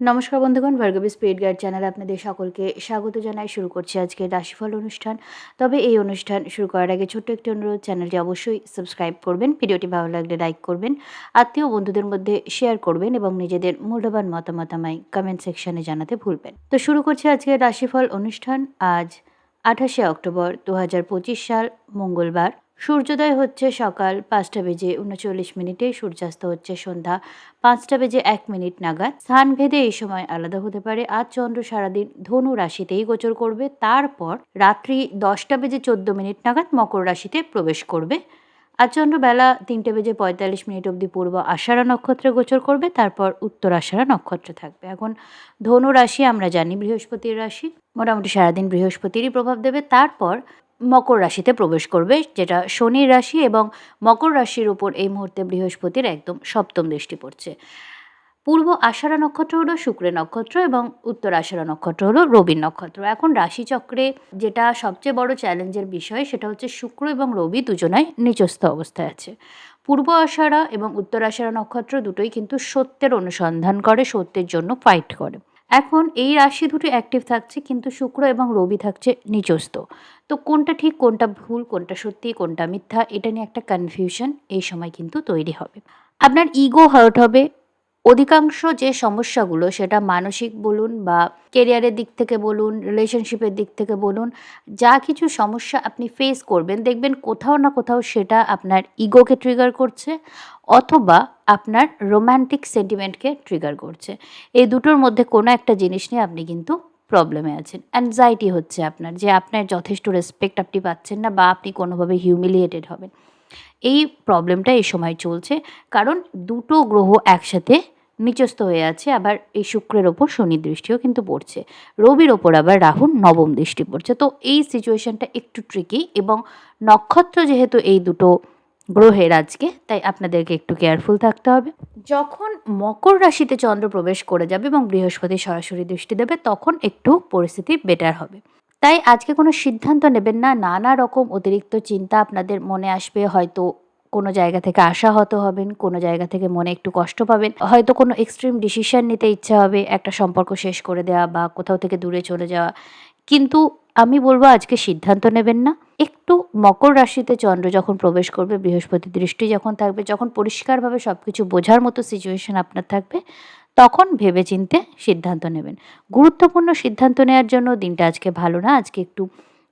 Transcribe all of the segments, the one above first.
নমস্কার বন্ধুগণ, Bhargavi spirit guide চ্যানেলে আপনাদের সকলকে স্বাগত জানাই। শুরু করছি আজকের রাশিফল অনুষ্ঠান। তবে এই অনুষ্ঠান শুরু করার আগে ছোট্ট একটি অনুরোধ, চ্যানেলটি অবশ্যই সাবস্ক্রাইব করবেন, ভিডিওটি ভালো লাগলে লাইক করবেন, আত্মীয় বন্ধুদের মধ্যে শেয়ার করবেন এবং নিজেদের মূল্যবান মতামত আমায় কমেন্ট সেকশনে জানাতে ভুলবেন। তো শুরু করছি আজকের রাশিফল অনুষ্ঠান। আজ 28শে অক্টোবর 2025 সাল, মঙ্গলবার। সূর্যোদয় হচ্ছে সকাল 5টা বেজে 39 মিনিটে, সূর্যাস্ত হচ্ছে সন্ধ্যা 5টা বেজে 1 মিনিট নাগাদ। স্থানভেদে এই সময় আলাদা হতে পারে। আজ চন্দ্র সারাদিন ধনু রাশিতেই গোচর করবে, তারপর রাত্রি 10টা বেজে 14 মিনিট নাগাদ মকর রাশিতে প্রবেশ করবে। আজ চন্দ্র বেলা 3টা বেজে 45 মিনিট অবধি পূর্ব আষাঢ়া নক্ষত্রে গোচর করবে, তারপর উত্তর আষাঢ়া নক্ষত্র থাকবে। এখন ধনু রাশি আমরা জানি বৃহস্পতির রাশি, মোটামুটি সারাদিন বৃহস্পতিরই প্রভাব দেবে। তারপর মকর রাশিতে প্রবেশ করবে, যেটা শনির রাশি, এবং মকর রাশির উপর এই মুহূর্তে বৃহস্পতির একদম সপ্তম দৃষ্টি পড়ছে। পূর্ব আষাঢ়া নক্ষত্র হলো শুক্রের নক্ষত্র এবং উত্তর আষাঢ়া নক্ষত্র হলো রবির নক্ষত্র। এখন রাশিচক্রে যেটা সবচেয়ে বড় চ্যালেঞ্জের বিষয়, সেটা হচ্ছে শুক্র এবং রবি দুজনাই নিচস্থ অবস্থায় আছে। পূর্ব আষাঢ়া এবং উত্তর আষাঢ়া নক্ষত্র দুটোই কিন্তু সত্যের অনুসন্ধান করে, সত্যের জন্য ফাইট করে। এখন এই রাশি দুটো অ্যাক্টিভ থাকছে, কিন্তু শুক্র এবং রবি থাকছে নিচস্থ। তো কোনটা ঠিক, কোনটা ভুল, কোনটা সত্যি, কোনটা মিথ্যা, এটা নিয়ে একটা কনফিউশন এই সময় কিন্তু তৈরি হবে। আপনার ইগো হার্ট হবে। অধিকাংশ যে সমস্যাগুলো, সেটা মানসিক বলুন বা কেরিয়ারের দিক থেকে বলুন, রিলেশনশিপের দিক থেকে বলুন, যা কিছু সমস্যা আপনি ফেস করবেন, দেখবেন কোথাও না কোথাও সেটা আপনার ইগোকে ট্রিগার করছে, অথবা আপনার রোম্যান্টিক সেন্টিমেন্টকে ট্রিগার করছে। এই দুটোর মধ্যে কোনো একটা জিনিস নিয়ে আপনি কিন্তু প্রবলেমে আছেন। অ্যাংজাইটি হচ্ছে আপনার, যে আপনার যথেষ্ট রেসপেক্ট আপনি পাচ্ছেন না, বা আপনি কোনোভাবে হিউমিলিয়েটেড হবেন। এই প্রবলেমটা এই সময় চলছে, কারণ দুটো গ্রহ একসাথে নিচস্থ হয়ে আছে। আবার এই শুক্রের ওপর শনি দৃষ্টিও কিন্তু পড়ছে, রবির ওপর আবার রাহুর নবম দৃষ্টি পড়ছে। তো এই সিচুয়েশনটা একটু ট্রিকি, এবং নক্ষত্র যেহেতু এই দুটো গ্রহের আজকে, তাই আপনাদেরকে একটু কেয়ারফুল থাকতে হবে। যখন মকর রাশিতে চন্দ্র প্রবেশ করে যাবে এবং বৃহস্পতি সরাসরি দৃষ্টি দেবে, তখন একটু পরিস্থিতি বেটার হবে। তাই আজকে কোনো সিদ্ধান্ত নেবেন না। নানা রকম অতিরিক্ত চিন্তা আপনাদের মনে আসবে। হয়তো কোনো জায়গা থেকে আশাহত হবেন, কোনো জায়গা থেকে মনে একটু কষ্ট পাবেন, হয়তো কোনো এক্সট্রিম ডিসিশন নিতে ইচ্ছা হবে, একটা সম্পর্ক শেষ করে দেওয়া বা কোথাও থেকে দূরে চলে যাওয়া। কিন্তু আমি বলবো আজকে সিদ্ধান্ত নেবেন না। একটু মকর রাশিতে চন্দ্র যখন প্রবেশ করবে, বৃহস্পতি দৃষ্টি যখন থাকবে, যখন পরিষ্কারভাবে সব কিছু বোঝার মতো সিচুয়েশন আপনার থাকবে, তখন ভেবেচিন্তে সিদ্ধান্ত নেবেন। গুরুত্বপূর্ণ সিদ্ধান্ত নেওয়ার জন্য দিনটা আজকে ভালো না। আজকে একটু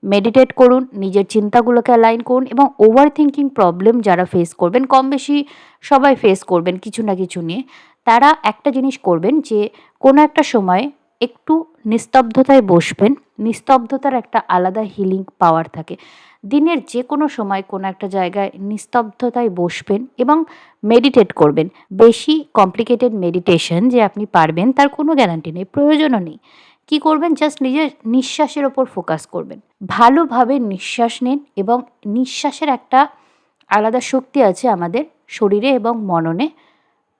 মেডিটেট করুন, নিজের চিন্তাগুলোকে অ্যালাইন করুন, এবং ওভার থিঙ্কিং প্রবলেম যারা ফেস করবেন, কম বেশি সবাই ফেস করবেন কিছু না কিছু নিয়ে, তারা একটা জিনিস করবেন, যে কোনো একটা সময় একটু নিস্তব্ধতায় বসবেন। নিস্তব্ধতার একটা আলাদা হিলিং পাওয়ার থাকে। দিনের যে কোনো সময় কোনো একটা জায়গায় নিস্তব্ধতায় বসবেন এবং মেডিটেট করবেন। বেশি কমপ্লিকেটেড মেডিটেশন যে আপনি পারবেন তার কোনো গ্যারান্টি নেই, প্রয়োজনও নেই। কি করবেন, জাস্ট নিজের নিঃশ্বাসের ওপর ফোকাস করবেন। ভালোভাবে নিঃশ্বাস নিন, এবং নিঃশ্বাসের একটা আলাদা শক্তি আছে আমাদের শরীরে এবং মননে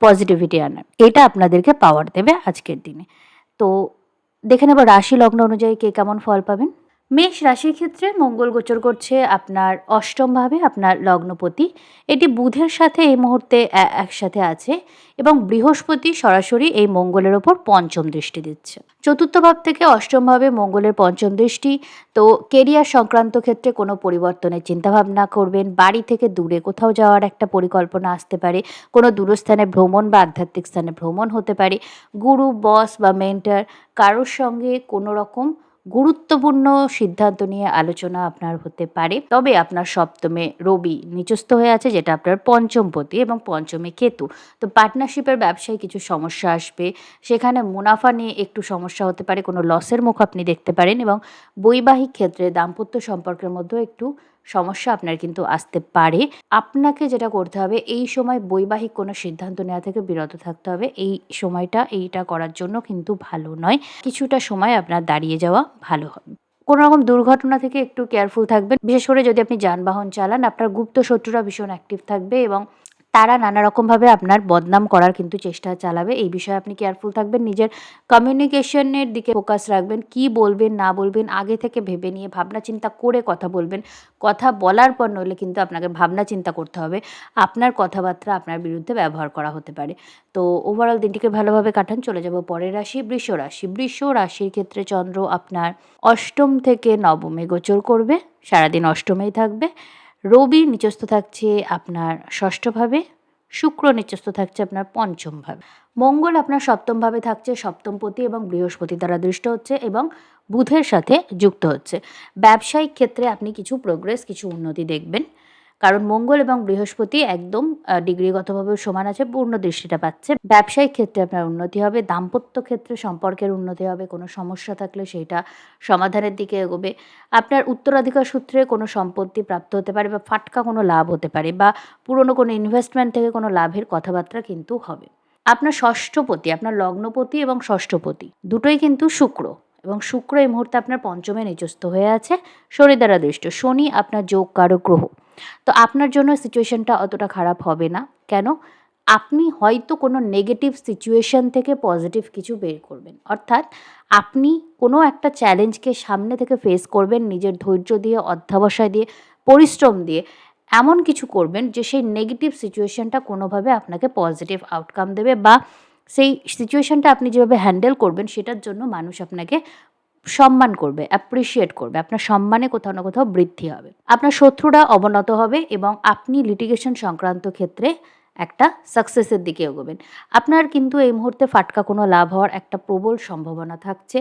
পজিটিভিটি আনার। এটা আপনাদেরকে পাওয়ার দেবে আজকের দিনে। তো দেখে নেব রাশি লগ্ন অনুযায়ী কে কেমন ফল পাবেন। মেষ রাশির ক্ষেত্রে মঙ্গল গোচর করছে আপনার অষ্টমভাবে, আপনার লগ্নপতি। এটি বুধের সাথে এই মুহূর্তে একসাথে আছে, এবং বৃহস্পতি সরাসরি এই মঙ্গলের ওপর পঞ্চম দৃষ্টি দিচ্ছে। চতুর্থ ভাব থেকে অষ্টম ভাবে মঙ্গলের পঞ্চম দৃষ্টি। তো কেরিয়ার সংক্রান্ত ক্ষেত্রে কোনো পরিবর্তনের চিন্তাভাবনা করবেন। বাড়ি থেকে দূরে কোথাও যাওয়ার একটা পরিকল্পনা আসতে পারে। কোনো দূরস্থানে ভ্রমণ বা আধ্যাত্মিক স্থানে ভ্রমণ হতে পারে। গুরু, বস বা মেন্টর কারোর সঙ্গে কোনো রকম গুরুত্বপূর্ণ সিদ্ধান্ত নিয়ে আলোচনা আপনার হতে পারে। তবে আপনার সপ্তমে রবি নিচস্থ হয়ে আছে, যেটা আপনার পঞ্চমপতি, এবং পঞ্চমে কেতু। তো পার্টনারশিপের ব্যবসায় কিছু সমস্যা আসবে, সেখানে মুনাফা নিয়ে একটু সমস্যা হতে পারে, কোনো লসের মুখ আপনি দেখতে পারেন। এবং বৈবাহিক ক্ষেত্রে দাম্পত্য সম্পর্কের মধ্যেও একটু সমস্যা আপনার কিন্তু আসতে পারে। আপনাকে যেটা করতে হবে, এই সময় বৈবাহিক কোনো সিদ্ধান্ত নেওয়া থেকে বিরত থাকতে হবে। এই সময়টা এইটা করার জন্য কিন্তু ভালো নয়। কিছুটা সময় আপনার দাঁড়িয়ে যাওয়া ভালো হবে। কোনো রকম দুর্ঘটনা থেকে একটু কেয়ারফুল থাকবেন। বিশেষ করে যদি আপনি যানবাহন চালান, আপনার গুপ্ত শত্রুরা ভীষণ অ্যাক্টিভ থাকবে, এবং তারা নানা রকমভাবে আপনার বদনাম করার কিন্তু চেষ্টা চালাবে। এই বিষয়ে আপনি কেয়ারফুল থাকবেন। নিজের কমিউনিকেশনের দিকে ফোকাস রাখবেন। কি বলবেন না বলবেন আগে থেকে ভেবে নিয়ে ভাবনা চিন্তা করে কথা বলবেন। কথা বলার পর নইলে কিন্তু আপনাকে ভাবনা চিন্তা করতে হবে। আপনার কথাবার্তা আপনার বিরুদ্ধে ব্যবহার করা হতে পারে। তো ওভারঅল দিনটিকে ভালোভাবে কাটান। চলে যাব পরের রাশি, বৃষ রাশি। বৃষ রাশির ক্ষেত্রে চন্দ্র আপনার অষ্টম থেকে নবমে গোচর করবে। সারাদিন অষ্টমেই থাকবে। রবি নিচস্থ থাকছে আপনার ষষ্ঠভাবে, শুক্র নিচস্থ থাকছে আপনার পঞ্চম ভাবে, মঙ্গল আপনার সপ্তম ভাবে থাকছে সপ্তমপতি এবং বৃহস্পতি দ্বারা দৃষ্ট হচ্ছে এবং বুধের সাথে যুক্ত হচ্ছে। ব্যবসায়িক ক্ষেত্রে আপনি কিছু প্রোগ্রেস, কিছু উন্নতি দেখবেন, কারণ মঙ্গল এবং বৃহস্পতি একদম ডিগ্রিগতভাবে সমান আছে, পূর্ণ দৃষ্টিটা পাচ্ছে। ব্যবসায়িক ক্ষেত্রে আপনার উন্নতি হবে, দাম্পত্য ক্ষেত্রে সম্পর্কের উন্নতি হবে, কোনো সমস্যা থাকলে সেইটা সমাধানের দিকে এগোবে। আপনার উত্তরাধিকার সূত্রে কোনো সম্পত্তি প্রাপ্ত হতে পারে বা ফাটকা কোনো লাভ হতে পারে বা পুরনো কোনো ইনভেস্টমেন্ট থেকে কোনো লাভের কথাবার্তা কিন্তু হবে। আপনার ষষ্ঠপতি, আপনার লগ্নপতি এবং ষষ্ঠপতি দুটোই কিন্তু শুক্র, এবং শুক্র এই মুহূর্তে আপনার পঞ্চমে নিচস্থ হয়ে আছে, শনি দ্বারা দৃষ্ট। শনি আপনার যোগ কারক গ্রহ। তো আপনার জন্য সিচুয়েশনটা অতটা খারাপ হবে না। কেন? আপনি হয়তো কোনো নেগেটিভ সিচুয়েশন থেকে পজিটিভ কিছু বের করবেন। অর্থাৎ আপনি কোনো একটা চ্যালেঞ্জকে সামনে থেকে ফেস করবেন নিজের ধৈর্য দিয়ে, অধ্যবসায় দিয়ে, পরিশ্রম দিয়ে। এমন কিছু করবেন যে সেই নেগেটিভ সিচুয়েশনটা কোনোভাবে আপনাকে পজিটিভ আউটকাম দেবে, বা সেই সিচুয়েশনটা আপনি যেভাবে হ্যান্ডেল করবেন সেটার জন্য মানুষ আপনাকে সম্মান করবে, অ্যাপ্রিশিয়েট করবে। আপনার সম্মানে কোথাও না কোথাও বৃদ্ধি হবে। আপনার শত্রুরা অবনত হবে এবং আপনি লিটিগেশন সংক্রান্ত ক্ষেত্রে একটা সাকসেসের দিকে এগোবেন। আপনার কিন্তু এই মুহূর্তে ফাটকা কোনো লাভ হওয়ার একটা প্রবল সম্ভাবনা থাকছে।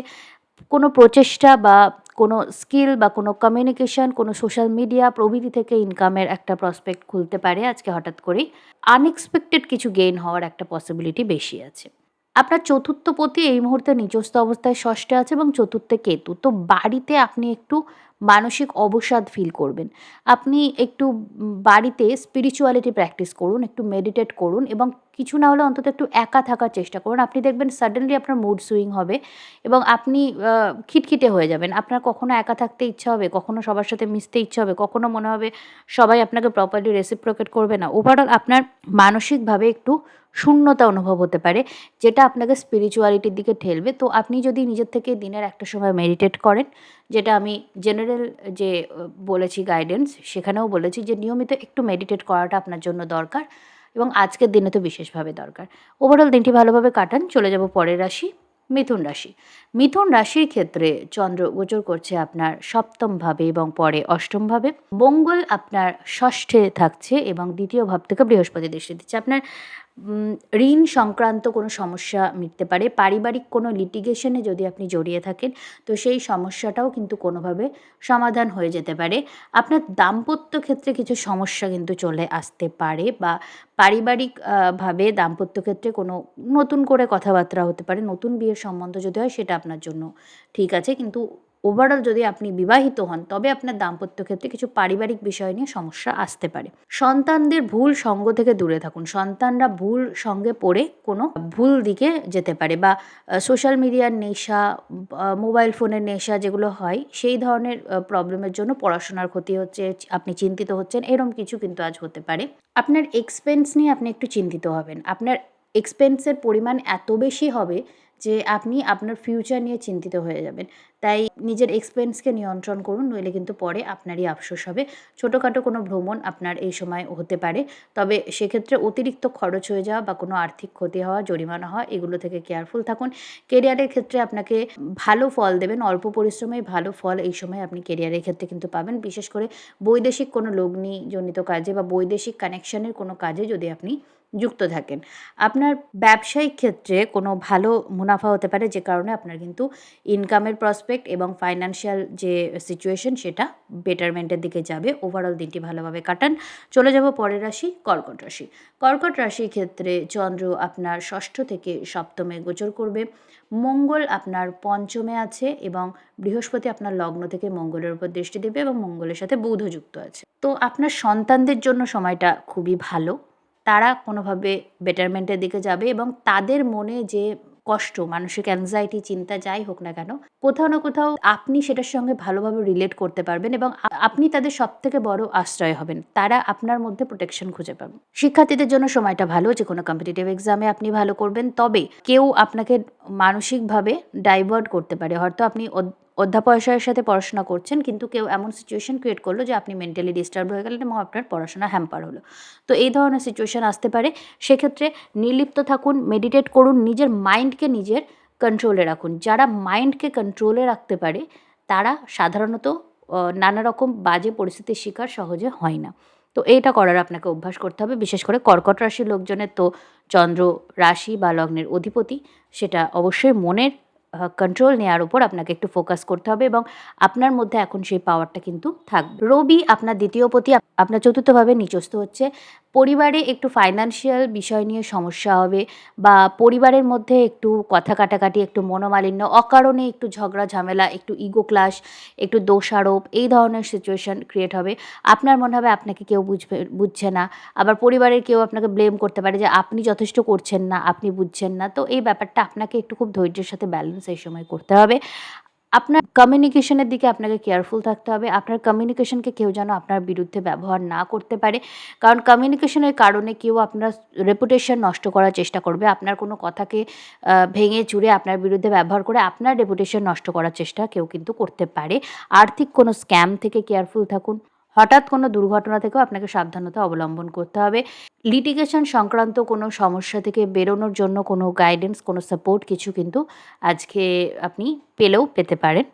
কোনো প্রচেষ্টা বা কোনো স্কিল বা কোনো কমিউনিকেশন, কোনো সোশ্যাল মিডিয়া প্রভৃতি থেকে ইনকামের একটা প্রসপেক্ট খুলতে পারে আজকে হঠাৎ করেই। আনএক্সপেক্টেড কিছু গেইন হওয়ার একটা পসিবিলিটি বেশি আছে। আপনার চতুর্থ পতি এই মুহূর্তে নিচস্থ অবস্থায় ষষ্ঠে আছে এবং চতুর্থে কেতু। তো বাড়িতে আপনি একটু মানসিক অবসাদ ফিল করবেন। আপনি একটু বাড়িতে স্পিরিচুয়ালিটি প্র্যাকটিস করুন, একটু মেডিটেট করুন এবং কিছু না হলে অন্তত একটু একা থাকার চেষ্টা করুন। আপনি দেখবেন সাডেনলি আপনার মুড সুইং হবে এবং আপনি খিটখিটে হয়ে যাবেন। আপনার কখনো একা থাকতে ইচ্ছা হবে, কখনো সবার সাথে মিশতে ইচ্ছা হবে, কখনো মনে হবে সবাই আপনাকে প্রপারলি রেসিপ্রোকেট করবে না। ওভারঅল আপনার মানসিকভাবে একটু শূন্যতা অনুভব হতে পারে, যেটা আপনাকে স্পিরিচুয়ালিটির দিকে ঠেলবে। তো আপনি যদি নিজের থেকে দিনের একটা সময় মেডিটেট করেন, যেটা আমি জেনারেল যে বলেছি গাইডেন্স, সেখানেও বলেছি যে নিয়মিত একটু মেডিটেট করাটা আপনার জন্য দরকার এবং আজকের দিনে তো বিশেষভাবে দরকার। ওভারঅল দিনটি ভালোভাবে কাটান। চলে যাব পরের রাশি, মিথুন রাশি। মিথুন রাশির ক্ষেত্রে চন্দ্র গোচর করছে আপনার সপ্তম ভাবে এবং পরে অষ্টম ভাবে। মঙ্গল আপনার ষষ্ঠে থাকছে এবং দ্বিতীয় ভাব থেকে বৃহস্পতি দৃষ্টি দিচ্ছে। আপনার ঋণ সংক্রান্ত কোনো সমস্যা মিটতে পারে। পারিবারিক কোনো লিটিগেশনে যদি আপনি জড়িয়ে থাকেন, তো সেই সমস্যাটাও কিন্তু কোনোভাবে সমাধান হয়ে যেতে পারে। আপনার দাম্পত্য ক্ষেত্রে কিছু সমস্যা কিন্তু চলে আসতে পারে, বা পারিবারিক ভাবে দাম্পত্য ক্ষেত্রে কোনো নতুন করে কথাবার্তা হতে পারে। নতুন বিয়ের সম্বন্ধ যদি হয় সেটা আপনার জন্য ঠিক আছে, কিন্তু ওভারঅল যদি আপনি বিবাহিত হন তবে আপনার দাম্পত্য ক্ষেত্রে কিছু পারিবারিক বিষয় নিয়ে সমস্যা আসতে পারে। সন্তানদের ভুল সঙ্গ থেকে দূরে থাকুন। সন্তানরা ভুল সঙ্গে পড়ে কোনো ভুল দিকে যেতে পারে, বা সোশ্যাল মিডিয়ার নেশা, মোবাইল ফোনের নেশা যেগুলো হয় সেই ধরনের প্রবলেমের জন্য পড়াশোনার ক্ষতি হচ্ছে, আপনি চিন্তিত হচ্ছেন, এরম কিছু কিন্তু আজ হতে পারে। আপনার এক্সপেন্স নিয়ে আপনি একটু চিন্তিত হবেন। আপনার এক্সপেন্সের পরিমাণ এত বেশি হবে যে আপনি আপনার ফিউচার নিয়ে চিন্তিত হয়ে যাবেন। তাই নিজের এক্সপেন্সকে নিয়ন্ত্রণ করুন, নইলে কিন্তু পরে আপনারই আফসোস হবে। ছোটোখাটো কোনো ভ্রমণ আপনার এই সময় হতে পারে, তবে সেক্ষেত্রে অতিরিক্ত খরচ হয়ে যাওয়া বা কোনো আর্থিক ক্ষতি হওয়া, জরিমানা হওয়া, এগুলো থেকে কেয়ারফুল থাকুন। কেরিয়ারের ক্ষেত্রে আপনাকে ভালো ফল দেবেন, অল্প পরিশ্রমেই ভালো ফল এই সময় আপনি কেরিয়ারের ক্ষেত্রে কিন্তু পাবেন। বিশেষ করে বৈদেশিক কোনো লগ্নিজনিত কাজে বা বৈদেশিক কানেকশনের কোনো কাজে যদি আপনি যুক্ত থাকেন। আপনার ব্যবসায়িক ক্ষেত্রে কোনো ভালো মুনাফা হতে পারে, যে কারণে আপনার কিন্তু ইনকামের প্রসপেক্ট এবং ফাইন্যান্সিয়াল যে সিচুয়েশন সেটা বেটারমেন্টের দিকে যাবে। ওভারঅল দিনটি ভালোভাবে কাটান। চলে যাব পরের রাশি, কর্কট রাশি। কর্কট রাশির ক্ষেত্রে চন্দ্র আপনার ষষ্ঠ থেকে সপ্তমে গোচর করবে। মঙ্গল আপনার পঞ্চমে আছে এবং বৃহস্পতি আপনার লগ্ন থেকে মঙ্গলের উপর দৃষ্টি দেবে এবং মঙ্গলের সাথে বুধও যুক্ত আছে। তো আপনার সন্তানদের জন্য সময়টা খুবই ভালো। তারা কোনোভাবে বেটারমেন্টের দিকে যাবে এবং তাদের মনে যে কষ্ট, মানসিক অ্যাংজাইটি, চিন্তা যাই হোক না কেন, কোথাও না কোথাও আপনি সেটার সঙ্গে ভালোভাবে রিলেট করতে পারবেন এবং আপনি তাদের সবথেকে বড় আশ্রয় হবেন। তারা আপনার মধ্যে প্রোটেকশন খুঁজে পাবে। শিক্ষার্থীদের জন্য সময়টা ভালো, যেকোনো কম্পিটিটিভ এক্সামে আপনি ভালো করবেন। তবে কেউ আপনাকে মানসিকভাবে ডাইভার্ট করতে পারে। হয়তো আপনি অধ্যাপয়সায়ের সাথে পড়াশোনা করছেন, কিন্তু কেউ এমন সিচুয়েশন ক্রিয়েট করলো যে আপনি মেন্টালি ডিস্টার্ব হয়ে গেলেন এবং আপনার পড়াশোনা হ্যাম্পার হলো। তো এই ধরনের সিচুয়েশন আসতে পারে। সেক্ষেত্রে নির্লিপ্ত থাকুন, মেডিটেট করুন, নিজের মাইন্ডকে নিজের কন্ট্রোলে রাখুন। যারা মাইন্ডকে কন্ট্রোলে রাখতে পারে তারা সাধারণত নানা রকম বাজে পরিস্থিতির শিকার সহজে হয় না। তো এইটা করার আপনাকে অভ্যাস করতে হবে। বিশেষ করে কর্কট রাশির লোকজনের তো চন্দ্র রাশি বা লগ্নের অধিপতি, সেটা অবশ্যই মনের কন্ট্রোল নেওয়ার উপর আপনাকে একটু ফোকাস করতে হবে এবং আপনার মধ্যে এখন সেই পাওয়ারটা কিন্তু থাকবে। রবি আপনার দ্বিতীয় পতি আপনার চতুর্থভাবে নিচস্থ হচ্ছে। পরিবারে একটু ফাইন্যান্সিয়াল বিষয় নিয়ে সমস্যা হবে বা পরিবারের মধ্যে একটু কথা কাটাকাটি, একটু মনোমালিন্য, অকারণে একটু ঝগড়া ঝামেলা, একটু ইগো ক্লাশ, একটু দোষারোপ, এই ধরনের সিচুয়েশন ক্রিয়েট হবে। আপনার মনে হবে আপনাকে কেউ বুঝছে না, আবার পরিবারের কেউ আপনাকে ব্লেম করতে পারে যে আপনি যথেষ্ট করছেন না, আপনি বুঝছেন না। তো এই ব্যাপারটা আপনাকে একটু খুব ধৈর্যের সাথে ব্যালেন্স এই সময় করতে হবে। আপনার কমিউনিকেশনের দিকে আপনাকে কেয়ারফুল থাকতে হবে। আপনার কমিউনিকেশনকে কেউ যেন আপনার বিরুদ্ধে ব্যবহার না করতে পারে। কারণ কমিউনিকেশনের কারণে কেউ আপনার রেপুটেশন নষ্ট করার চেষ্টা করবে। আপনার কোনো কথাকে ভেঙে চুরে আপনার বিরুদ্ধে ব্যবহার করে আপনার রেপুটেশন নষ্ট করার চেষ্টা কেউ কিন্তু করতে পারে। আর্থিক কোনো স্ক্যাম থেকে কেয়ারফুল থাকুন। হঠাৎ কোনো দুর্ঘটনা থেকেও আপনাকে সাবধানতা অবলম্বন করতে হবে। লিটিগেশন সংক্রান্ত কোনো সমস্যা থেকে বেরোনোর জন্য কোনো গাইডেন্স, কোনো সাপোর্ট কিছু কিন্তু আজকে আপনি পেতে পারেন।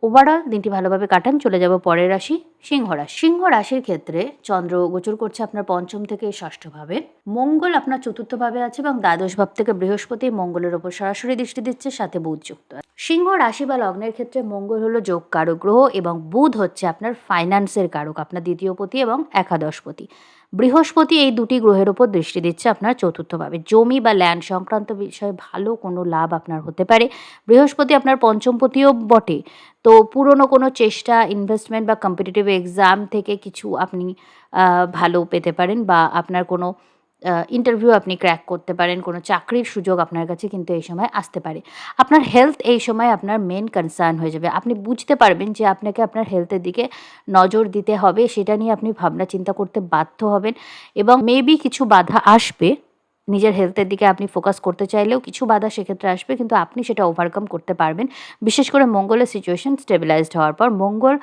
ওভারঅল দিনটি ভালোভাবে কাটান। চলে যাব পরের রাশি, সিংহ রাশি। সিংহ রাশির ক্ষেত্রে চন্দ্র গোচর করছে আপনার পঞ্চম থেকে ষষ্ঠভাবে। মঙ্গল আপনার চতুর্থভাবে আছে এবং দ্বাদশ ভাব থেকে বৃহস্পতি মঙ্গলের ওপর সরাসরি দৃষ্টি দিচ্ছে, সাথে বুধ যুক্ত। সিংহ রাশি বা লগ্নের ক্ষেত্রে মঙ্গল হলো যোগ কারক গ্রহ এবং বুধ হচ্ছে আপনার ফাইন্যান্সের কারক, আপনার দ্বিতীয় পতি এবং একাদশপতি। বৃহস্পতি এই দুটি গ্রহের ওপর দৃষ্টি দিচ্ছে আপনার চতুর্থভাবে। জমি বা ল্যান্ড সংক্রান্ত বিষয়ে ভালো কোনো লাভ আপনার হতে পারে। বৃহস্পতি আপনার পঞ্চমপতিও বটে। তো পুরনো কোনো চেষ্টা, ইনভেস্টমেন্ট বা কম্পিটিটিভ এক্সাম থেকে কিছু আপনি ভালো পেতে পারেন বা আপনার কোনো ইন্টারভিউ আপনি ক্র্যাক করতে পারেন, কোনো চাকরির সুযোগ আপনার কাছে কিন্তু এই সময় আসতে পারে। আপনার হেলথ এই সময় আপনার মেন কনসার্ন হয়ে যাবে। আপনি বুঝতে পারবেন যে আপনাকে আপনার হেলথের দিকে নজর দিতে হবে, সেটা নিয়ে আপনি ভাবনা চিন্তা করতে বাধ্য হবেন এবং মেবি কিছু বাধা আসবে। নিজের হেলথের দিকে আপনি ফোকাস করতে চাইলেও কিছু বাধা সেক্ষেত্রে আসবে, কিন্তু আপনি সেটা ওভারকাম করতে পারবেন। বিশেষ করে মঙ্গলের সিচুয়েশন স্টেবিলাইজড হওয়ার পর। মঙ্গল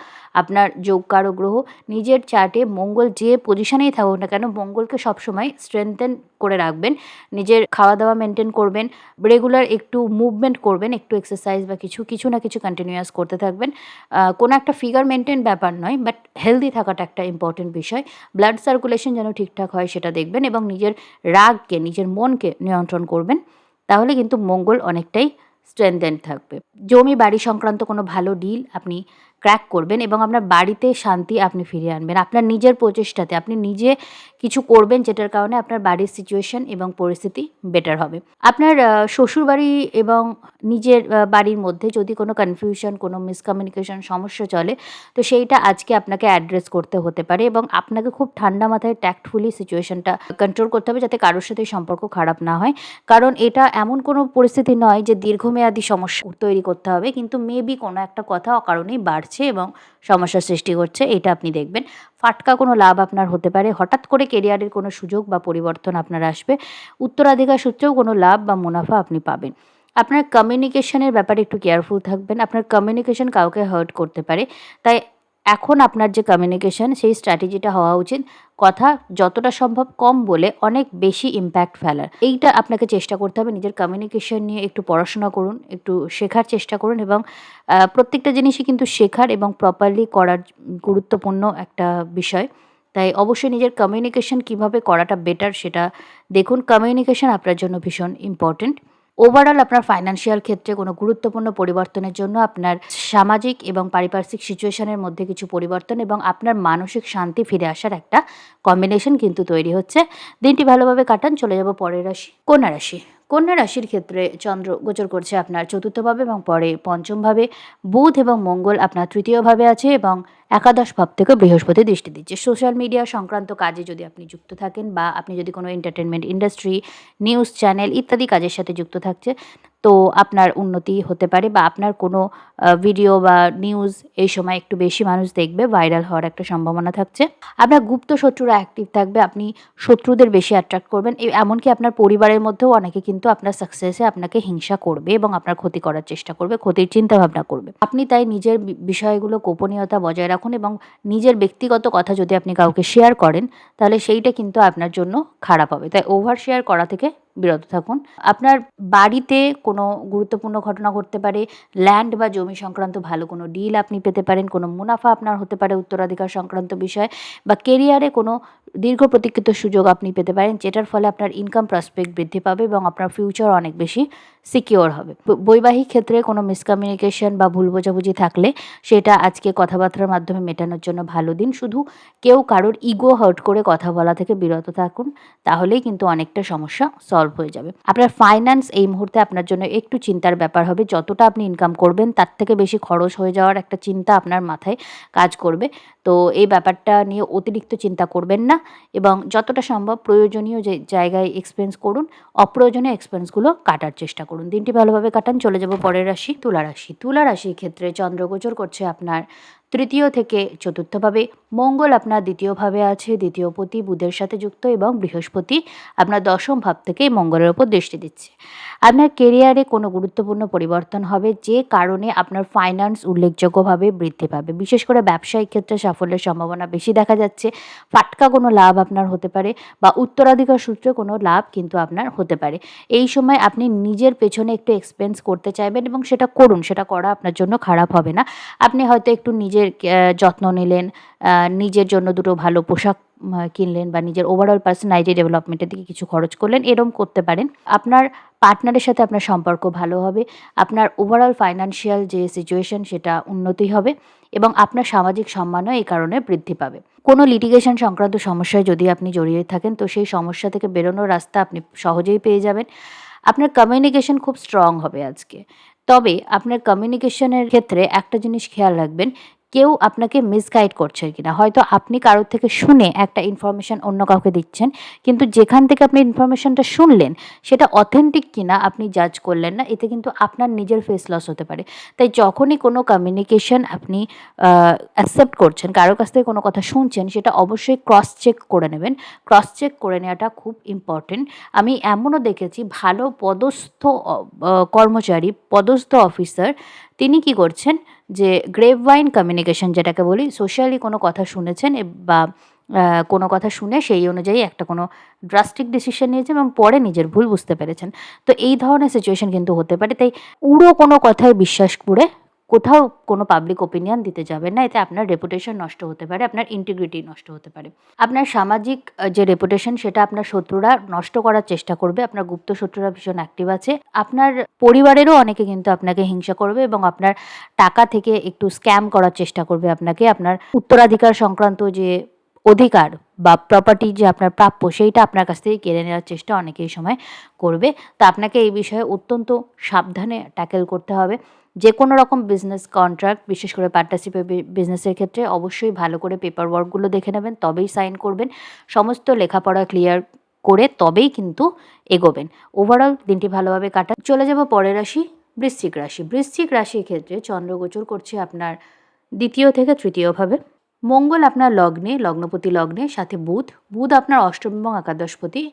আপনার যোগকারক গ্রহ। নিজের চার্টে মঙ্গল যে পজিশনেই থাকুক না কেন, মঙ্গলকে সবসময় স্ট্রেংথেন করে রাখবেন। নিজের খাওয়া দাওয়া মেনটেন করবেন, রেগুলার একটু মুভমেন্ট করবেন, একটু এক্সারসাইজ বা কিছু না কিছু কন্টিনিউয়াস করতে থাকবেন। কোনো একটা ফিগার মেনটেন ব্যাপার নয়, বাট হেলদি থাকাটা একটা ইম্পর্টেন্ট বিষয়। ব্লাড সার্কুলেশন যেন ঠিকঠাক হয় সেটা দেখবেন এবং নিজের রাগকে, নিজের মনকে নিয়ন্ত্রণ করবেন। তাহলে কিন্তু মঙ্গল অনেকটাই স্ট্রেংথেন থাকবে। জমি বাড়ি সংক্রান্ত কোনো ভালো ডিল আপনি ক্র্যাক করবেন এবং আপনার বাড়িতে শান্তি আপনি ফিরিয়ে আনবেন। আপনার নিজের প্রচেষ্টাতে আপনি নিজে কিছু করবেন, যেটার কারণে আপনার বাড়ির সিচুয়েশন এবং পরিস্থিতি বেটার হবে। আপনার শ্বশুরবাড়ি এবং নিজের বাড়ির মধ্যে যদি কোনো কনফিউশন, কোনো মিসকমিউনিকেশন সমস্যা চলে, তো সেইটা আজকে আপনাকে অ্যাড্রেস করতে হতে পারে এবং আপনাকে খুব ঠান্ডা মাথায় ট্যাক্টফুলি সিচুয়েশনটা কন্ট্রোল করতে হবে, যাতে কারোর সাথে সম্পর্ক খারাপ না হয়। কারণ এটা এমন কোনো পরিস্থিতি নয় যে দীর্ঘমেয়াদী সমস্যা তৈরি করতে হবে, কিন্তু মেবি কোনো একটা কথা অকারণেই বাড়ছে এবং সমস্যার সৃষ্টি করছে, এটা আপনি দেখবেন। ফাটকা কোনো লাভ আপনার হতে পারে। হঠাৎ করে কেরিয়ারের কোনো সুযোগ বা পরিবর্তন আপনার আসবে। উত্তরাধিকার সূত্রেও কোনো লাভ বা মুনাফা আপনি পাবেন। আপনার কমিউনিকেশনের ব্যাপারে একটু কেয়ারফুল থাকবেন। আপনার কমিউনিকেশন কাউকে হার্ট করতে পারে। তাই এখন আপনার যে কমিউনিকেশন, সেই স্ট্র্যাটেজিটা হওয়া উচিত কথা যতটা সম্ভব কম বলে অনেক বেশি ইম্প্যাক্ট ফেলার। এইটা আপনাকে চেষ্টা করতে হবে। নিজের কমিউনিকেশন নিয়ে একটু পড়াশোনা করুন, একটু শেখার চেষ্টা করুন এবং প্রত্যেকটা জিনিসই কিন্তু শেখার এবং প্রপারলি করার গুরুত্বপূর্ণ একটা বিষয়। তাই অবশ্যই নিজের কমিউনিকেশন কীভাবে করাটা বেটার সেটা দেখুন। কমিউনিকেশন আপনার জন্য ভীষণ ইম্পর্ট্যান্ট। ওভারঅল আপনার ফাইন্যান্সিয়াল ক্ষেত্রে কোনো গুরুত্বপূর্ণ পরিবর্তনের জন্য আপনার সামাজিক এবং পারিপার্শ্বিক সিচুয়েশনের মধ্যে কিছু পরিবর্তন এবং আপনার মানসিক শান্তি ফিরে আসার একটা কম্বিনেশন কিন্তু তৈরি হচ্ছে। দিনটি ভালোভাবে কাটান। চলে যাব পরের রাশি, কন্যা রাশি। কন্যা রাশির ক্ষেত্রে চন্দ্র গোচর করছে আপনার চতুর্থভাবে এবং পরে পঞ্চমভাবে। বুধ এবং মঙ্গল আপনার তৃতীয়ভাবে আছে এবং একাদশ ভাব থেকে বৃহস্পতি দৃষ্টি দিচ্ছে। সোশ্যাল মিডিয়া সংক্রান্ত কাজে যদি আপনি যুক্ত থাকেন বা আপনি যদি কোনো এন্টারটেনমেন্ট ইন্ডাস্ট্রি, নিউজ চ্যানেল ইত্যাদি কাজের সাথে যুক্ত তো আপনার উন্নতি হতে পারে বা আপনার কোনো ভিডিও বা নিউজ এই সময় একটু বেশি মানুষ দেখবে, ভাইরাল হওয়ার একটা সম্ভাবনা থাকছে। আপনার গুপ্ত শত্রুরা অ্যাক্টিভ থাকবে, আপনি শত্রুদের বেশি অ্যাট্রাক্ট করবেন। এমনকি আপনার পরিবারের মধ্যেও অনেকে কিন্তু আপনার সাকসেসে আপনাকে হিংসা করবে এবং আপনার ক্ষতি করার চেষ্টা করবে, ক্ষতির চিন্তাভাবনা করবে। আপনি তাই নিজের বিষয়গুলো গোপনীয়তা বজায় রাখুন এবং নিজের ব্যক্তিগত কথা যদি আপনি কাউকে শেয়ার করেন, তাহলে সেইটা কিন্তু আপনার জন্য খারাপ হবে। তাই ওভার শেয়ার করা থেকে বিরত থাকুন। আপনার বাড়িতে কোনো গুরুত্বপূর্ণ ঘটনা ঘটতে পারে, ল্যান্ড বা জমি সংক্রান্ত ভালো কোনো ডিল আপনি পেতে পারেন, কোনো মুনাফা আপনার হতে পারে উত্তরাধিকার সংক্রান্ত বিষয়, বা কেরিয়ারে কোনো দীর্ঘ প্রতীক্ষিত সুযোগ আপনি পেতে পারেন, যেটার ফলে আপনার ইনকাম প্রসপেক্ট বৃদ্ধি পাবে এবং আপনার ফিউচার অনেক বেশি সিকিওর হবে। বৈবাহিক ক্ষেত্রে কোনো মিসকমিউনিকেশন বা ভুল বোঝাবুঝি থাকলে সেটা আজকে কথাবার্তার মাধ্যমে মেটানোর জন্য ভালো দিন। শুধু কেউ কারোর ইগো হার্ট করে কথা বলা থেকে বিরত থাকুন, তাহলেই কিন্তু অনেকটা সমস্যা সলভ হয়ে যাবে। আপনার ফাইন্যান্স এই মুহূর্তে আপনার জন্য একটু চিন্তার ব্যাপার হবে। যতটা আপনি ইনকাম করবেন তার থেকে বেশি খরচ হয়ে যাওয়ার একটা চিন্তা আপনার মাথায় কাজ করবে। তো এই ব্যাপারটা নিয়ে অতিরিক্ত চিন্তা করবেন না এবং যতটা সম্ভব প্রয়োজনীয় যে জায়গায় এক্সপেন্স করুন, অপ্রয়োজনীয় এক্সপেন্সগুলো কাটার চেষ্টা করুন। দিনটি ভালোভাবে কাটান। চলে যাব পরের রাশি, তুলা রাশি। তুলা রাশির ক্ষেত্রে চন্দ্র গোচর করছে আপনার তৃতীয় থেকে চতুর্থভাবে, মঙ্গল আপনার দ্বিতীয়ভাবে আছে, দ্বিতীয়পতি বুধের সাথে যুক্ত এবং বৃহস্পতি আপনার দশম ভাব থেকে মঙ্গলের ওপর দৃষ্টি দিচ্ছে। আপনার কেরিয়ারে কোনো গুরুত্বপূর্ণ পরিবর্তন হবে, যে কারণে আপনার ফাইন্যান্স উল্লেখযোগ্যভাবে বৃদ্ধি পাবে। বিশেষ করে ব্যবসায়িক ক্ষেত্রে সাফল্যের সম্ভাবনা বেশি দেখা যাচ্ছে। ফাটকা কোনো লাভ আপনার হতে পারে বা উত্তরাধিকার সূত্রে কোনো লাভ কিন্তু আপনার হতে পারে। এই সময় আপনি নিজের পেছনে একটু এক্সপেন্স করতে চাইবেন এবং সেটা করুন, সেটা করা আপনার জন্য খারাপ হবে না। আপনি হয়তো একটু নিজের যত্ন নিলেন, নিজের জন্য দুটো ভালো পোশাক কিনলেন বা নিজের ওভারঅল পার্সোনালিটি ডেভেলপমেন্টের দিকে কিছু খরচ করলেন, এরকম করতে পারেন। আপনার পার্টনারের সাথে আপনার সম্পর্ক ভালো হবে, আপনার ওভারঅল ফাইন্যান্সিয়াল যে সিচুয়েশন সেটা উন্নতি হবে এবং আপনার সামাজিক সম্মানও এই কারণে বৃদ্ধি পাবে। কোনো লিটিগেশন সংক্রান্ত সমস্যায় যদি আপনি জড়িয়ে থাকেন, তো সেই সমস্যা থেকে বেরোনোর রাস্তা আপনি সহজেই পেয়ে যাবেন। আপনার কমিউনিকেশন খুব স্ট্রং হবে আজকে। তবে আপনার কমিউনিকেশনের ক্ষেত্রে একটা জিনিস খেয়াল রাখবেন, কেউ আপনাকে মিসগাইড করছে কিনা। হয়তো আপনি কারোর থেকে শুনে একটা ইনফরমেশন অন্য কাউকে দিচ্ছেন, কিন্তু যেখান থেকে আপনি ইনফরমেশনটা শুনলেন সেটা অথেন্টিক কিনা আপনি জাজ করলেন না। এতে কিন্তু আপনার নিজের ফেস লস হতে পারে। তাই যখনই কোনো কমিউনিকেশন আপনি অ্যাকসেপ্ট করছেন, কারোর কাছ থেকে কোনো কথা শুনছেন, সেটা অবশ্যই ক্রস চেক করে নেবেন। ক্রস চেক করে নেওয়াটা খুব ইম্পর্টেন্ট। আমি এমনও দেখেছি ভালো পদস্থ কর্মচারী, পদস্থ অফিসার, তিনি কি করছেন যে গ্রেপ ভাইন কমিউনিকেশন যেটাকে বলি, সোশ্যালি কোনো কথা শুনেছেন বা কোনো কথা শুনে সেই অনুযায়ী একটা কোনো ড্রাস্টিক ডিসিশন নিয়েছেন এবং পরে নিজের ভুল বুঝতে পেরেছেন। তো এই ধরনের সিচুয়েশন কিন্তু হতে পারে। তাই উড়ো কোনো কথায় বিশ্বাস করে কোথাও কোনো পাবলিক ওপিনিয়ন দিতে যাবেন না। এতে আপনার রেপুটেশন নষ্ট হতে পারে, আপনার ইন্টিগ্রিটি নষ্ট হতে পারে। আপনার সামাজিক যে রেপুটেশন সেটা আপনার শত্রুরা নষ্ট করার চেষ্টা করবে। আপনার গুপ্ত শত্রুরা ভীষণ অ্যাক্টিভ আছে। আপনার পরিবারেরও অনেকে কিন্তু আপনাকে হিংসা করবে এবং আপনার টাকা থেকে একটু স্ক্যাম করার চেষ্টা করবে আপনাকে। আপনার উত্তরাধিকার সংক্রান্ত যে অধিকার বা প্রপার্টি যে আপনার প্রাপ্য, সেইটা আপনার কাছ থেকে কেড়ে নেওয়ার চেষ্টা অনেকে এই সময় করবে। তো আপনাকে এই বিষয়ে অত্যন্ত সাবধানে ট্যাকেল করতে হবে। যে কোনো রকম বিজনেস কন্ট্রাক্ট, বিশেষ করে পার্টনারশিপের বিজনেসের ক্ষেত্রে অবশ্যই ভালো করে পেপার ওয়ার্কগুলো দেখে নেবেন, তবেই সাইন করবেন। সমস্ত লেখাপড়া ক্লিয়ার করে তবেই কিন্তু এগোবেন। ওভারঅল দিনটি ভালোভাবে কাটান। চলে যাব পরের রাশি, বৃশ্চিক রাশি। বৃশ্চিক রাশির ক্ষেত্রে চন্দ্র গোচর করছে আপনার দ্বিতীয় থেকে তৃতীয়ভাবে। মঙ্গল আপনার লগ্নে, লগ্নপতি লগ্নে, সাথে বুধ আপনার অষ্টম এবং একাদশপতি।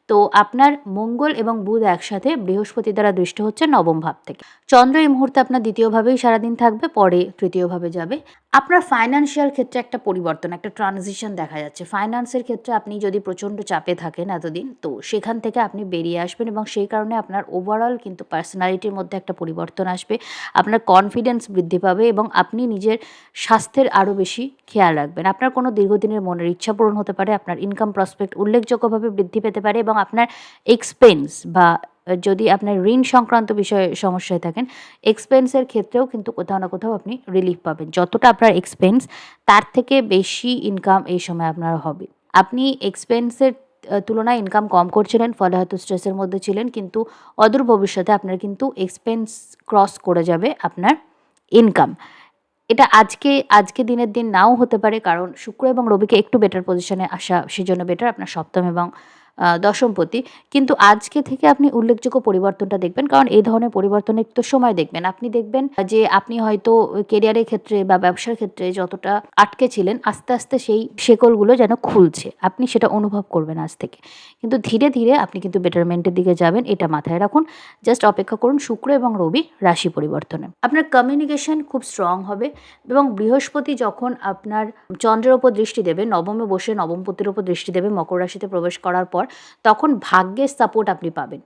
তো আপনার মঙ্গল এবং বুধ একসাথে বৃহস্পতি দ্বারা দৃষ্ট হচ্ছে নবম ভাব থেকে। চন্দ্র এই মুহূর্তে আপনার দ্বিতীয়ভাবেই সারাদিন থাকবে, পরে তৃতীয়ভাবে যাবে। আপনার ফাইন্যান্সিয়াল ক্ষেত্রে একটা পরিবর্তন, একটা ট্রানজিশন দেখা যাচ্ছে। ফাইন্যান্সের ক্ষেত্রে আপনি যদি প্রচণ্ড চাপে থাকেন এতদিন, তো সেখান থেকে আপনি বেরিয়ে আসবেন এবং সেই কারণে আপনার ওভারঅল কিন্তু পার্সোনালিটির মধ্যে একটা পরিবর্তন আসবে। আপনার কনফিডেন্স বৃদ্ধি পাবে এবং আপনি নিজের স্বাস্থ্যের আরও বেশি খেয়াল রাখবেন। আপনার কোনো দীর্ঘদিনের মনের ইচ্ছা পূরণ হতে পারে, আপনার ইনকাম প্রসপেক্ট উল্লেখযোগ্যভাবে বৃদ্ধি পেতে পারে এবং আপনার এক্সপেন্স বা যদি আপনার ঋণ সংক্রান্ত বিষয়ে সমস্যায় থাকেন, এক্সপেন্সের ক্ষেত্রেও কিন্তু কোথাও না কোথাও আপনি রিলিফ পাবেন। যতটা আপনার এক্সপেন্স তার থেকে বেশি ইনকাম এই সময় আপনার হবে। আপনি এক্সপেন্সের তুলনায় ইনকাম কম করছিলেন, ফলে হয়তো স্ট্রেসের মধ্যে ছিলেন, কিন্তু অদূর ভবিষ্যতে আপনার কিন্তু এক্সপেন্স ক্রস করে যাবে আপনার ইনকাম। এটা আজকে দিনের দিন নাও হতে পারে, কারণ শুক্র এবং রবিকে একটু বেটার পজিশনে আসা সেজন্য বেটার। আপনার সপ্তম এবং দশমপতি। কিন্তু আজকে থেকে আপনি উল্লেখযোগ্য পরিবর্তনটা দেখবেন। কারণ এই ধরনের পরিবর্তনের তো সময় দেখবেন। আপনি দেখবেন যে আপনি হয়তো কেরিয়ারের ক্ষেত্রে বা ব্যবসার ক্ষেত্রে যতটা আটকে ছিলেন, আস্তে, আস্তে সেই শেকলগুলো যেন খুলছে। আপনি সেটা অনুভব করবেন আজ থেকে। কিন্তু ধীরে, ধীরে আপনি কিন্তু বেটারমেন্টের দিকে যাবেন, এটা মাথায় রাখুন। জাস্ট অপেক্ষা করুন শুক্র এবং রবি রাশি পরিবর্তনে। আপনার কমিউনিকেশন খুব স্ট্রং হবে এবং বৃহস্পতি যখন আপনার চন্দ্রের ওপর দৃষ্টি দেবে, নবমে বসে নবমপতির ওপর দৃষ্টি দেবে মকর রাশিতে প্রবেশ করার পর, তখন ভাগ্যের সাপোর্ট আপনি পাবেন।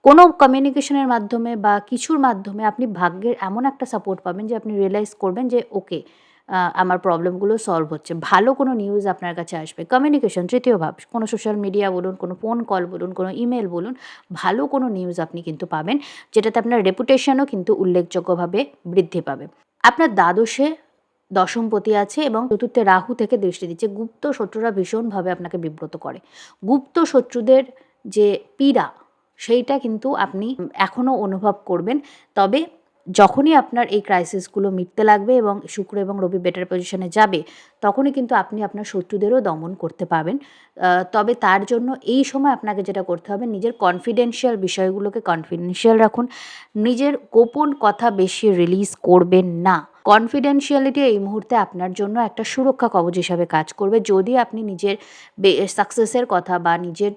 কোনো কমিউনিকেশনের মাধ্যমে বা কিছুর মাধ্যমে আপনি ভাগ্যের এমন একটা সাপোর্ট পাবেন যে আপনি রিয়ালাইজ করবেন যে ওকে, আমার প্রবলেমগুলো সলভ হচ্ছে। ভালো কোনো নিউজ আপনার কাছে আসবে। কমিউনিকেশন তৃতীয় ভাব। কোনো সোশ্যাল মিডিয়া বলুন, কোনো ফোন কল বলুন, কোনো ইমেল বলুন, ভালো কোনো নিউজ আপনি কিন্তু পাবেন, যেটাতে আপনার রেপুটেশনও কিন্তু উল্লেখযোগ্যভাবে বৃদ্ধি পাবে। আপনার দ্বাদশে দশমপতি আছে এবং চতুর্থে রাহু থেকে দৃষ্টি দিচ্ছে। গুপ্ত শত্রুরা ভীষণভাবে আপনাকে বিব্রত করে। গুপ্ত শত্রুদের যে পীড়া, সেইটা কিন্তু আপনি এখনও অনুভব করবেন। তবে যখনই আপনার এই ক্রাইসিসগুলো মিটতে লাগবে এবং শুক্র এবং রবি বেটার পজিশনে যাবে, তখনই কিন্তু আপনি আপনার শত্রুদেরও দমন করতে পারবেন। তবে তার জন্য এই সময় আপনাকে যেটা করতে হবে, নিজের কনফিডেন্সিয়াল বিষয়গুলোকে কনফিডেন্সিয়াল রাখুন। নিজের গোপন কথা বেশি রিলিজ করবেন না। কনফিডেন্সিয়ালিটি এই মুহূর্তে আপনার জন্য একটা সুরক্ষা কবচ হিসাবে কাজ করবে। যদি আপনি নিজের সাকসেসের কথা বা নিজের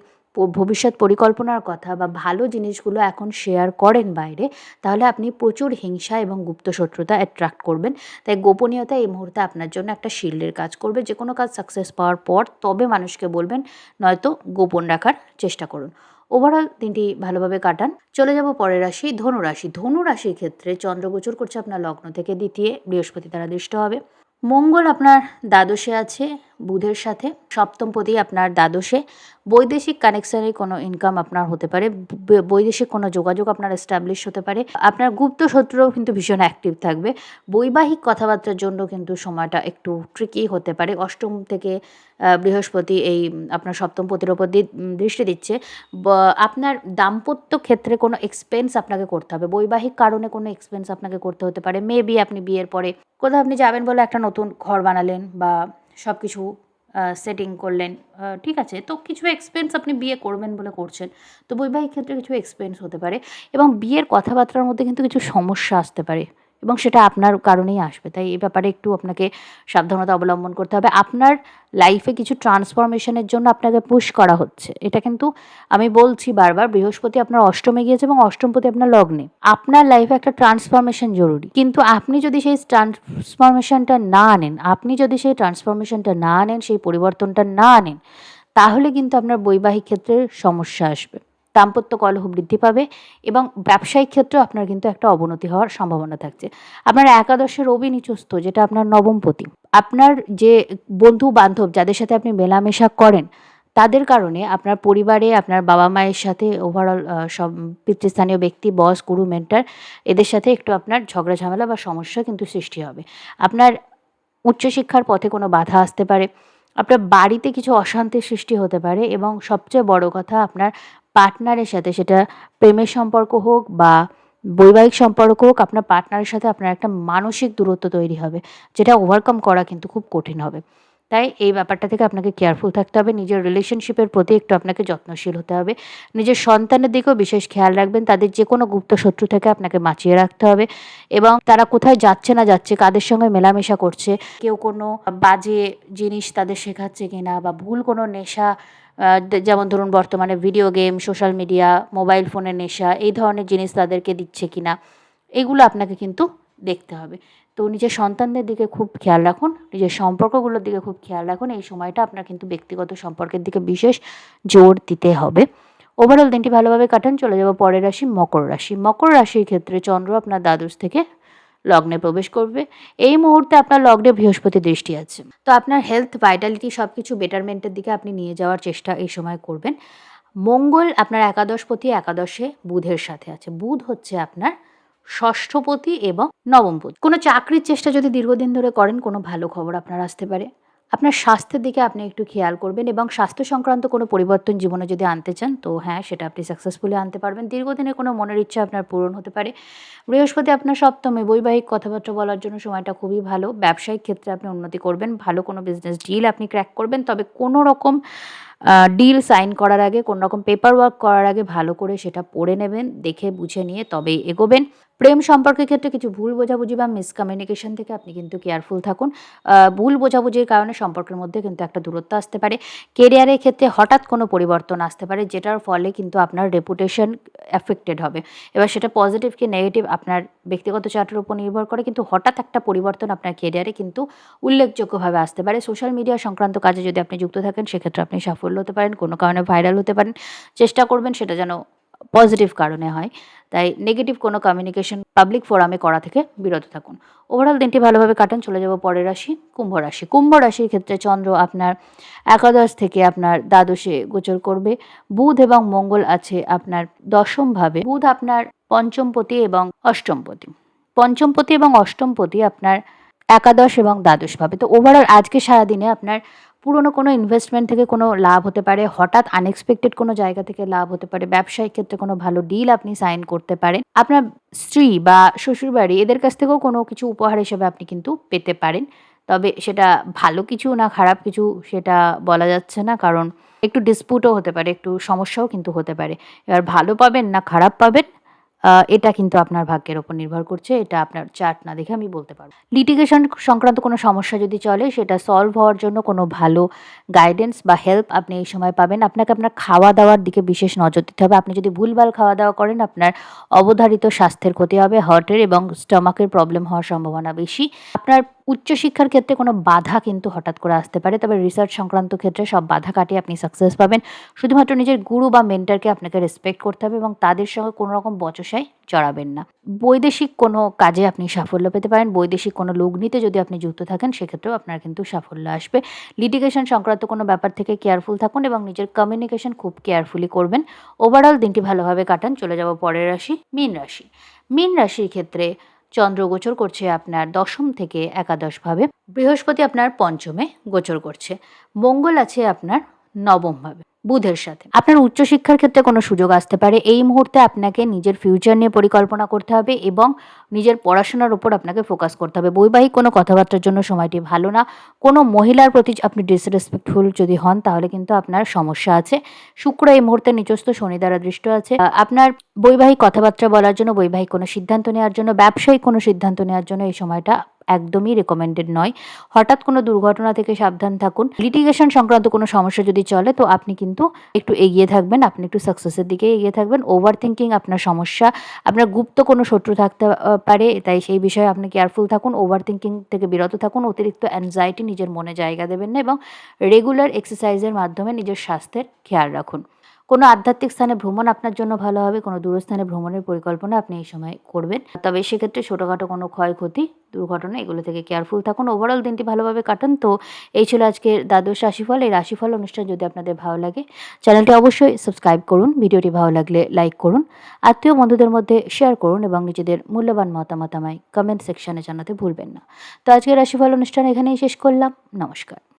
ভবিষ্যৎ পরিকল্পনার কথা বা ভালো জিনিসগুলো এখন শেয়ার করেন বাইরে, তাহলে আপনি প্রচুর হিংসা এবং গুপ্ত শত্রুতা অ্যাট্রাক্ট করবেন। তাই গোপনীয়তা এই মুহূর্তে আপনার জন্য একটা শিল্ডের কাজ করবে। যে কোনো কাজ সাকসেস পাওয়ার পর তবে মানুষকে বলবেন, নয়তো গোপন রাখার চেষ্টা করুন। ওভারঅল দিনটি ভালোভাবে কাটান। চলে যাব পরের রাশি, ধনুরাশি। ধনুরাশির ক্ষেত্রে চন্দ্র গোচর করছে আপনার লগ্ন থেকে দ্বিতীয়, বৃহস্পতি দ্বারা দৃষ্ট হবে। মঙ্গল আপনার দ্বাদশে আছে বুধের সাথে, সপ্তমপতি আপনার দ্বাদশে। বৈদেশিক কানেকশানে কোনো ইনকাম আপনার হতে পারে, বৈদেশিক কোনো যোগাযোগ আপনার এস্টাবলিশ হতে পারে। আপনার গুপ্ত শত্রুও কিন্তু ভীষণ অ্যাক্টিভ থাকবে। বৈবাহিক কথাবার্তার জন্য কিন্তু সময়টা একটু ট্রিকি হতে পারে। অষ্টম থেকে বৃহস্পতি এই আপনার সপ্তমপতির ওপর দৃষ্টি দিচ্ছে। আপনার দাম্পত্য ক্ষেত্রে কোনো এক্সপেন্স আপনাকে করতে হবে। বৈবাহিক কারণে কোনো এক্সপেন্স আপনাকে করতে হতে পারে। মেবি আপনি বিয়ের পরে কোথাও আপনি যাবেন বলে একটা নতুন ঘর বানালেন বা সব কিছু সেটিং করলেন, ঠিক আছে? তো কিছু এক্সপেন্স আপনি বিয়ে করবেন বলে করছেন। তো বৈবাহিক ক্ষেত্রে কিছু এক্সপেন্স হতে পারে এবং বিয়ের কথাবার্তার মধ্যে কিন্তু কিছু সমস্যা আসতে পারে এবং সেটা আপনার কারণেই আসবে। তাই এই ব্যাপারে একটু আপনাকে সাবধানতা অবলম্বন করতে হবে। আপনার লাইফে কিছু ট্রান্সফরমেশনের জন্য আপনাকে পুশ করা হচ্ছে। এটা কিন্তু আমি বলছি বারবার, বৃহস্পতি আপনার অষ্টমে গিয়েছে এবং অষ্টমপতি আপনার লগ্নে। আপনার লাইফে একটা ট্রান্সফরমেশন জরুরি। কিন্তু আপনি যদি সেই ট্রান্সফরমেশনটা না আনেন, সেই পরিবর্তনটা না আনেন, তাহলে কিন্তু আপনার বৈবাহিক ক্ষেত্রে সমস্যা আসবে। দাম্পত্য কলহ বৃদ্ধি পাবে এবং ব্যবসায়িক ক্ষেত্রেও আপনার কিন্তু একটা অবনতি হওয়ার সম্ভাবনা থাকছে। আপনার একাদশে রবি নিচস্থ, যেটা আপনার নবমপতি। আপনার যে বন্ধু-বান্ধব যাদের সাথে আপনি মেলামেশা করেন, তাদের কারণে আপনার পরিবারে আপনার বাবা-মায়ের সাথে ওভারঅল সব পিতৃস্থানীয় ব্যক্তি, বস, গুরু, মেন্টর, এদের সাথে একটু আপনার ঝগড়া ঝামেলা বা সমস্যা কিন্তু সৃষ্টি হবে। আপনার উচ্চশিক্ষার পথে কোনো বাধা আসতে পারে। আপনার বাড়িতে কিছু অশান্তির সৃষ্টি হতে পারে এবং সবচেয়ে বড় কথা, আপনার পার্টনারের সাথে, সেটা প্রেমের সম্পর্ক হোক বা বৈবাহিক সম্পর্ক হোক, আপনার পার্টনারের সাথে আপনার একটা মানসিক দূরত্ব তৈরি হবে, যেটা ওভারকাম করা কিন্তু খুব কঠিন হবে। তাই এই ব্যাপারটা থেকে আপনাকে কেয়ারফুল থাকতে হবে। নিজের রিলেশনশিপের প্রতি একটু আপনাকে যত্নশীল হতে হবে। নিজের সন্তানের দিকেও বিশেষ খেয়াল রাখবেন। তাদের যে কোনো গুপ্ত শত্রু থেকে আপনাকে বাঁচিয়ে রাখতে হবে এবং তারা কোথায় যাচ্ছে না যাচ্ছে, কাদের সঙ্গে মেলামেশা করছে, কেউ কোনো বাজে জিনিস তাদের শেখাচ্ছে কিনা বা ভুল কোনো নেশা, যেমন ধরুন বর্তমানে video game, social media, mobile ফোনের নেশা, এই ধরনের জিনিস তাদেরকে দিচ্ছে কিনা, এগুলো আপনাকে কিন্তু দেখতে হবে। তো নিজের সন্তানদের দিকে খুব খেয়াল রাখুন, নিজের সম্পর্কগুলোর দিকে খুব খেয়াল রাখুন। এই সময়টা আপনার কিন্তু ব্যক্তিগত সম্পর্কের দিকে বিশেষ জোর দিতে হবে। ওভারঅল দিনটি ভালোভাবে কাটান। চলে যাব পরের রাশি, মকর রাশি। মকর রাশির ক্ষেত্রে চন্দ্র আপনার দ্বাদশ থেকে লগ্নে প্রবেশ করবে। এই মুহূর্তে আপনার লগ্নে বৃহস্পতি দৃষ্টি আছে। তো আপনার হেলথ, ভাইটালিটি সব কিছু বেটারমেন্টের দিকে আপনি নিয়ে যাওয়ার চেষ্টা এই সময় করবেন। মঙ্গল আপনার একাদশপতি, একাদশে বুধের সাথে আছে। বুধ হচ্ছে আপনার ষষ্ঠপতি এবং নবমপতি। কোনো চাকরির চেষ্টা যদি দীর্ঘদিন ধরে করেন, কোনো ভালো খবর আপনার আসতে পারে। আপনার স্বাস্থ্যের দিকে আপনি একটু খেয়াল করবেন এবং স্বাস্থ্য সংক্রান্ত কোনো পরিবর্তন জীবনে যদি আনতে চান, তো হ্যাঁ, সেটা আপনি সাকসেসফুলি আনতে পারবেন। দীর্ঘদিনের কোনো মনের ইচ্ছা আপনার পূরণ হতে পারে। বৃহস্পতি আপনার সপ্তমে, বৈবাহিক কথাবার্তা বলার জন্য সময়টা খুবই ভালো। ব্যবসায়িক ক্ষেত্রে আপনি উন্নতি করবেন। ভালো কোনো বিজনেস ডিল আপনি ক্র্যাক করবেন। তবে কোনো রকম ডিল সাইন করার আগে, কোনো রকম পেপার ওয়ার্ক করার আগে ভালো করে সেটা পড়ে নেবেন। দেখে বুঝে নিয়ে তবেই এগোবেন। প্রেম সম্পর্কের ক্ষেত্রে কিছু ভুল বোঝাবুঝি বা মিসকমিউনিকেশন থেকে আপনি কিন্তু কেয়ারফুল থাকুন। ভুল বোঝাবুঝির কারণে সম্পর্কের মধ্যে কিন্তু একটা দূরত্ব আসতে পারে। কেরিয়ারের ক্ষেত্রে হঠাৎ কোনো পরিবর্তন আসতে পারে, যেটার ফলে কিন্তু আপনার রেপুটেশন অ্যাফেক্টেড হবে। এবার সেটা পজিটিভ কি নেগেটিভ আপনার ব্যক্তিগত চার্টের উপর নির্ভর করে, কিন্তু হঠাৎ একটা পরিবর্তন আপনার কেরিয়ারে কিন্তু উল্লেখযোগ্যভাবে আসতে পারে। সোশ্যাল মিডিয়া সংক্রান্ত কাজে যদি আপনি যুক্ত থাকেন, সেক্ষেত্রে আপনি সাফল্য হতে পারেন, কোনো কারণে ভাইরাল হতে পারেন। চেষ্টা করবেন সেটা যেন পজিটিভ কারণে হয়। তাই নেগেটিভ কোনো কমিউনিকেশন পাবলিক ফোরামে করা থেকে বিরত থাকুন। ওভারঅল দিনটি ভালোভাবে কাটান। চলে যাব পরের রাশি, কুম্ভ রাশি। কুম্ভ রাশির ক্ষেত্রে চন্দ্র আপনার একাদশ থেকে আপনার দ্বাদশে গোচর করবে। বুধ এবং মঙ্গল আছে আপনার দশমভাবে। বুধ আপনার পঞ্চমপতি এবং অষ্টমপতি। পঞ্চমপতি এবং অষ্টমপতি আপনার একাদশ এবং দ্বাদশভাবে। তো ওভারঅল আজকে সারাদিনে আপনার পুরনো কোনো ইনভেস্টমেন্ট থেকে কোনো লাভ হতে পারে, হঠাৎ আনএক্সপেক্টেড কোনো জায়গা থেকে লাভ হতে পারে, ব্যবসায়িক ক্ষেত্রে কোনো ভালো ডিল আপনি সাইন করতে পারেন। আপনার স্ত্রী বা শ্বশুরবাড়ি এদের কাছ থেকেও কোনো কিছু উপহার হিসেবে আপনি কিন্তু পেতে পারেন। তবে সেটা ভালো কিছু না খারাপ কিছু সেটা বলা যাচ্ছে না, কারণ একটু ডিসপুটও হতে পারে, একটু সমস্যাও কিন্তু হতে পারে। এবার ভালো পাবেন না খারাপ পাবেন, এটা কিন্তু আপনার ভাগ্যের ওপর নির্ভর করছে। এটা আপনার চার্ট না দেখে আমি বলতে পারব। লিটিগেশন সংক্রান্ত কোনো সমস্যা যদি চলে, সেটা সলভ হওয়ার জন্য কোনো ভালো গাইডেন্স বা হেল্প আপনি এই সময় পাবেন। আপনাকে আপনার খাওয়া-দাওয়ার দিকে বিশেষ নজর দিতে হবে। আপনি যদি ভুলভাল খাওয়া-দাওয়া করেন, আপনার অবধারিত স্বাস্থ্যের ক্ষতি হবে, হার্টের এবং স্টমাকের প্রবলেম হওয়ার সম্ভাবনা বেশি। আপনার উচ্চশিক্ষার ক্ষেত্রে কোনো বাধা কিন্তু হঠাৎ করে আসতে পারে, তবে রিসার্চ সংক্রান্ত ক্ষেত্রে সব বাধা কাটিয়ে আপনি সাকসেস পাবেন। শুধুমাত্র নিজের গুরু বা মেন্টরকে আপনাকে রেসপেক্ট করতে হবে এবং তাদের সঙ্গে কোনো রকম বচসায় জড়াবেন না। বৈদেশিক কোনো কাজে আপনি সাফল্য পেতে পারেন। বৈদেশিক কোনো লগ্নিতে যদি আপনি যুক্ত থাকেন, সেক্ষেত্রেও আপনার কিন্তু সাফল্য আসবে। লিটিগেশন সংক্রান্ত কোনো ব্যাপার থেকে কেয়ারফুল থাকুন এবং নিজের কমিউনিকেশন খুব কেয়ারফুলি করবেন। ওভারঅল দিনটি ভালোভাবে কাটান। চলে যাব পরের রাশি, মীন রাশি। মীন রাশির ক্ষেত্রে চন্দ্র গোচর করছে আপনার দশম থেকে একাদশভাবে। বৃহস্পতি আপনার পঞ্চমে গোচর করছে। মঙ্গল আছে আপনার নবমভাবে বুধের সাথে। আপনার উচ্চশিক্ষার ক্ষেত্রে কোনো সুযোগ আসতে পারে। এই মুহূর্তে আপনাকে নিজের ফিউচার নিয়ে পরিকল্পনা করতে হবে এবং নিজের পড়াশোনার উপর আপনাকে ফোকাস করতে হবে। বৈবাহিক কোনো কথাবার্তার জন্য সময়টি ভালো না। কোনো মহিলার প্রতি আপনি ডিসরেসপেক্টফুল যদি হন, তাহলে কিন্তু আপনার সমস্যা আছে। শুক্র এই মুহূর্তে নিচস্থ শনি দ্বারা দৃষ্ট আছে। আপনার বৈবাহিক কথাবার্তা বলার জন্য, বৈবাহিক কোনো সিদ্ধান্ত নেওয়ার জন্য, ব্যবসায়িক কোনো সিদ্ধান্ত নেওয়ার জন্য এই সময়টা একদমই রেকমেন্ডেড নয়। হঠাৎ কোনো দুর্ঘটনা থেকে সাবধান থাকুন। লিটিগেশন সংক্রান্ত কোনো সমস্যা যদি চলে, তো আপনি কিন্তু একটু এগিয়ে থাকবেন, আপনি একটু সাকসেসের দিকে এগিয়ে থাকবেন। ওভার থিঙ্কিং আপনার সমস্যা। আপনার গুপ্ত কোনো শত্রু থাকতে পারে, তাই সেই বিষয়ে আপনি কেয়ারফুল থাকুন। ওভার থিঙ্কিং থেকে বিরত থাকুন। অতিরিক্ত অ্যাংজাইটি নিজের মনে জায়গা দেবেন না এবং রেগুলার এক্সারসাইজের মাধ্যমে নিজের স্বাস্থ্যের খেয়াল রাখুন। কোনো আধ্যাত্মিক স্থানে ভ্রমণ আপনার জন্য ভালো হবে। কোনো দূরস্থানে ভ্রমণের পরিকল্পনা আপনি এই সময় করবেন। তবে সেক্ষেত্রে ছোটোখাটো কোনো ক্ষয়ক্ষতি, দুর্ঘটনা এগুলো থেকে কেয়ারফুল থাকুন। ওভারঅল দিনটি ভালোভাবে কাটান। তো এই ছিল আজকের দ্বাদশ রাশিফল। এই রাশিফল অনুষ্ঠান যদি আপনাদের ভালো লাগে, চ্যানেলটি অবশ্যই সাবস্ক্রাইব করুন। ভিডিওটি ভালো লাগলে লাইক করুন, আত্মীয় বন্ধুদের মধ্যে শেয়ার করুন এবং নিজেদের মূল্যবান মতামত আমায় কমেন্ট সেকশনে জানাতে ভুলবেন না। তো আজকের রাশিফল অনুষ্ঠান এখানেই শেষ করলাম। নমস্কার।